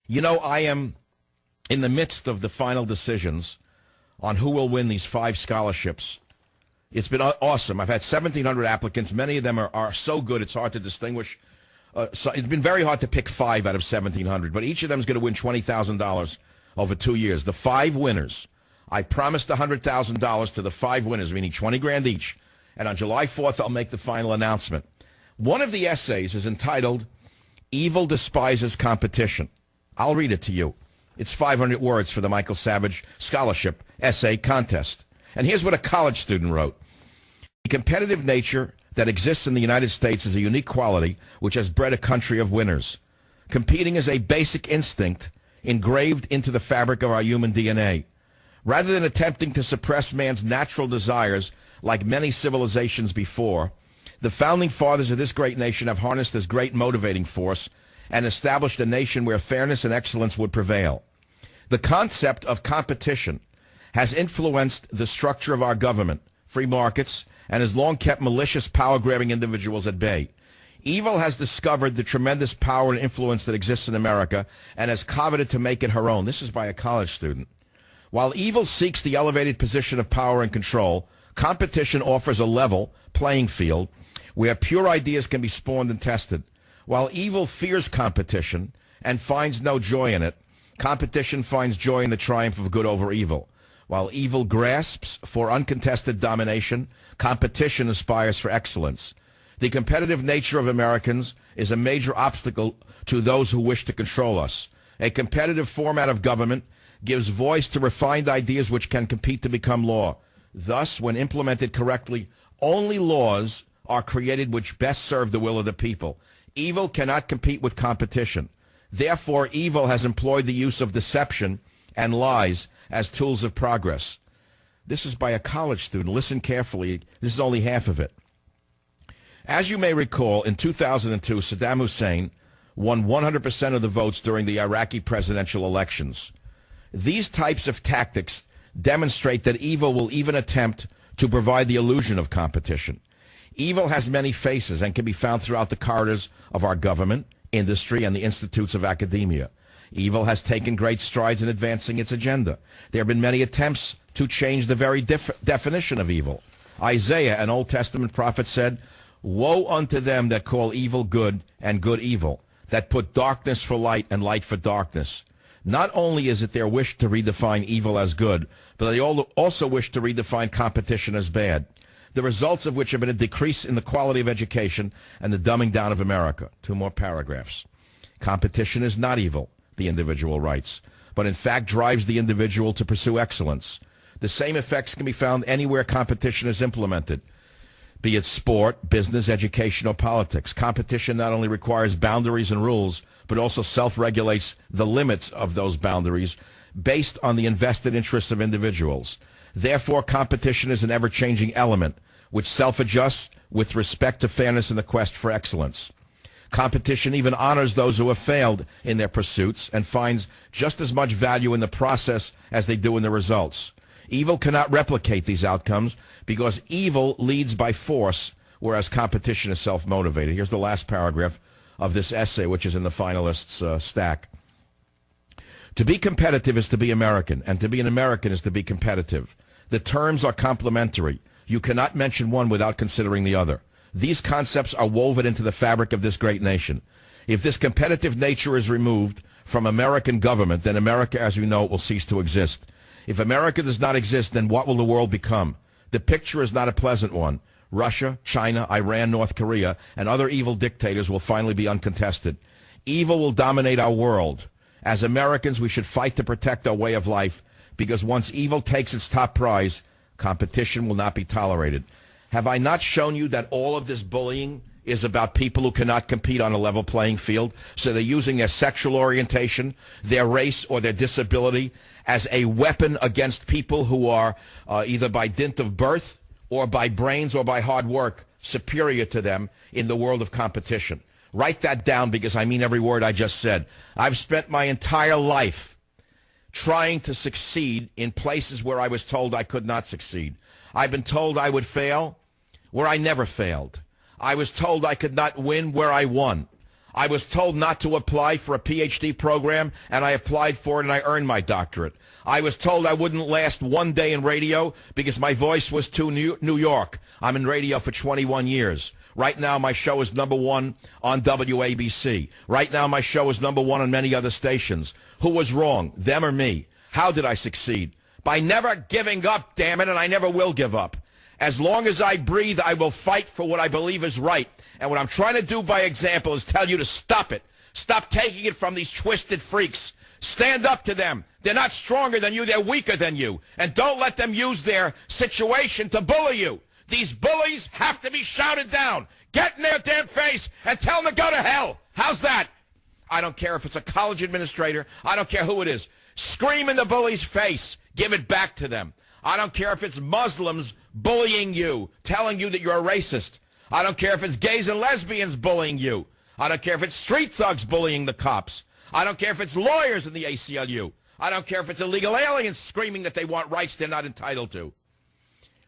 You know, I am in the midst of the final decisions on who will win these 5 scholarships. It's been awesome. I've had 1,700 applicants. Many of them are so good it's hard to distinguish. So it's been very hard to pick 5 out of 1,700, but each of them is going to win $20,000 over 2 years. The 5 winners, I promised $100,000 to the 5 winners, meaning 20 grand each. And on July 4th, I'll make the final announcement. One of the essays is entitled, Evil Despises Competition. I'll read it to you. It's 500 words for the Michael Savage Scholarship Essay Contest. And here's what a college student wrote. The competitive nature that exists in the United States is a unique quality which has bred a country of winners. Competing is a basic instinct engraved into the fabric of our human DNA. Rather than attempting to suppress man's natural desires like many civilizations before, the founding fathers of this great nation have harnessed this great motivating force and established a nation where fairness and excellence would prevail. The concept of competition has influenced the structure of our government, free markets, and has long kept malicious, power-grabbing individuals at bay. Evil has discovered the tremendous power and influence that exists in America and has coveted to make it her own. This is by a college student. While evil seeks the elevated position of power and control, competition offers a level playing field where pure ideas can be spawned and tested. While evil fears competition and finds no joy in it, competition finds joy in the triumph of good over evil. While evil grasps for uncontested domination, competition aspires for excellence. The competitive nature of Americans is a major obstacle to those who wish to control us. A competitive format of government gives voice to refined ideas which can compete to become law. Thus, when implemented correctly, only laws are created which best serve the will of the people. Evil cannot compete with competition. Therefore, evil has employed the use of deception and lies as tools of progress. This is by a college student. Listen carefully. This is only half of it. As you may recall, in 2002, Saddam Hussein won 100% of the votes during the Iraqi presidential elections. These types of tactics demonstrate that evil will even attempt to provide the illusion of competition. Evil has many faces and can be found throughout the corridors of our government, industry, and the institutes of academia. Evil has taken great strides in advancing its agenda. There have been many attempts to change the very definition of evil. Isaiah, an Old Testament prophet, said, "Woe unto them that call evil good and good evil, that put darkness for light and light for darkness." Not only is it their wish to redefine evil as good, but they also wish to redefine competition as bad, the results of which have been a decrease in the quality of education and the dumbing down of America. 2 more paragraphs. Competition is not evil, the individual writes, but in fact drives the individual to pursue excellence. The same effects can be found anywhere competition is implemented, be it sport, business, education, or politics. Competition not only requires boundaries and rules, but also self-regulates the limits of those boundaries based on the invested interests of individuals. Therefore, competition is an ever-changing element which self-adjusts with respect to fairness in the quest for excellence. Competition even honors those who have failed in their pursuits and finds just as much value in the process as they do in the results. Evil cannot replicate these outcomes because evil leads by force, whereas competition is self-motivated. Here's the last paragraph of this essay, which is in the finalists' stack. To be competitive is to be American, and to be an American is to be competitive. The terms are complementary. You cannot mention one without considering the other. These concepts are woven into the fabric of this great nation. If this competitive nature is removed from American government, then America as we know it will cease to exist. If America does not exist, then what will the world become? The picture is not a pleasant one. Russia, China, Iran, North Korea, and other evil dictators will finally be uncontested. Evil will dominate our world. As Americans, we should fight to protect our way of life, because once evil takes its top prize, competition will not be tolerated. Have I not shown you that all of this bullying is about people who cannot compete on a level playing field? So they're using their sexual orientation, their race, or their disability as a weapon against people who are either by dint of birth or by brains or by hard work superior to them in the world of competition. Write that down, because I mean every word I just said. I've spent my entire life trying to succeed in places where I was told I could not succeed. I've been told I would fail where I never failed. I was told I could not win where I won. I was told not to apply for a PhD program, and I applied for it, and I earned my doctorate. I was told I wouldn't last one day in radio because my voice was too New York. I'm in radio for 21 years. Right now, my show is #1 on WABC. Right now, my show is #1 on many other stations. Who was wrong, them or me? How did I succeed? By never giving up, damn it, and I never will give up. As long as I breathe, I will fight for what I believe is right. And what I'm trying to do by example is tell you to stop it. Stop taking it from these twisted freaks. Stand up to them. They're not stronger than you. They're weaker than you. And don't let them use their situation to bully you. These bullies have to be shouted down. Get in their damn face and tell them to go to hell. How's that? I don't care if it's a college administrator. I don't care who it is. Scream in the bully's face. Give it back to them. I don't care if it's Muslims bullying you, telling you that you're a racist. I don't care if it's gays and lesbians bullying you. I don't care if it's street thugs bullying the cops. I don't care if it's lawyers in the ACLU. I don't care if it's illegal aliens screaming that they want rights they're not entitled to.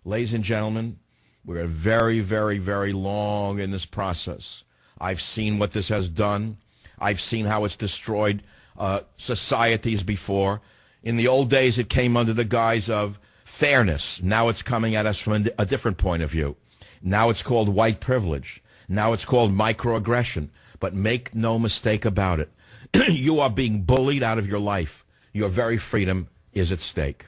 Ladies and gentlemen, we're very, very, very long in this process. I've seen what this has done. I've seen how it's destroyed societies before. In the old days, it came under the guise of fairness. Now it's coming at us from a different point of view. Now it's called white privilege. Now it's called microaggression. But make no mistake about it. You are being bullied out of your life. Your very freedom is at stake.